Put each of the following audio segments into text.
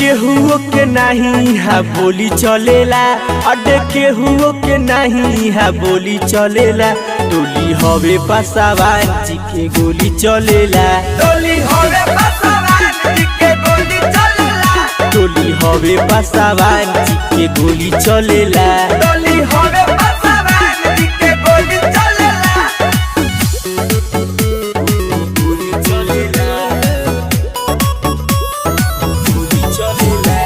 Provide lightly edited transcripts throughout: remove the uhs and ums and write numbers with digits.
केहू के नहीं है बोली चलेला, अड्डे केहू के नहीं है बोली चलेला। टोली हवे पासावान जी के गोली चलेला, टोली हवे पासावान जी के गोली चलेला, टोली हवे पासावान जी के गोली चलेला, टोली हवे पासावान जी के गोली चलेला। गोली चलेला, गोली चलेला,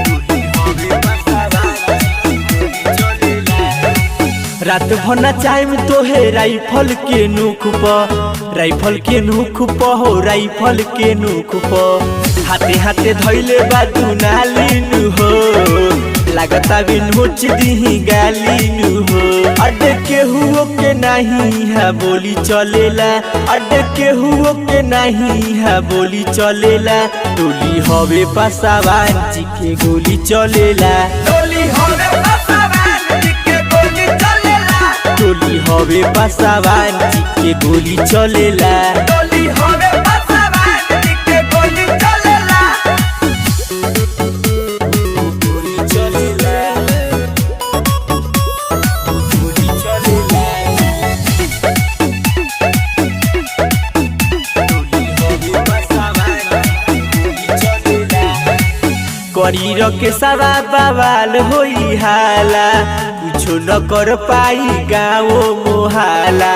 टोली हवे पासावान जी के गोली चलेला। रात भना चाइम तोहे राइफल के नोख प, राइफल के नोख प हो, राइफल के नोख प। हाथे हाथे धैले बा दुनालीनु हो, लागता भी नोच दीही गालीनु हो। अड्डे केहू के नहीं है बोली चलेला, अड्डे केहू के नहीं है बोली चलेला। टोली हवे पासावान जी के गोली चलेला, टोली हवे पासावान जी के गोली चलेला, टोली हवे पासावान जी के गोली चलेला, टोली हवे पासावान जी के गोली चलेला। गोली चलेला, गोली चलेला, टोली हवे पासावान जी के गोली चलेला। करीर के सारा बवाल होई हाला, कुछो न कर पाई गाँव मोहाला।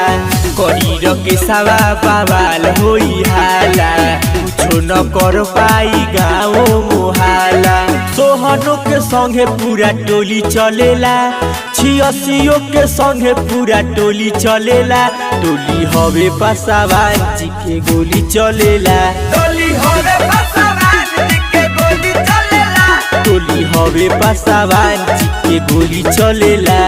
करीर के सारा बवाल होई हाला, कुछो न कर पाई गाँव मोहाला। सोहनों के संगे पूरा टोली चलेला, छियासियों के संगे पूरा टोली चलेला। टोली हवे पासावान जी के गोली चलेला, टोली हवे पासावान जी के गोली चलेला, टोली हवे पासावान जी के गोली चलेला।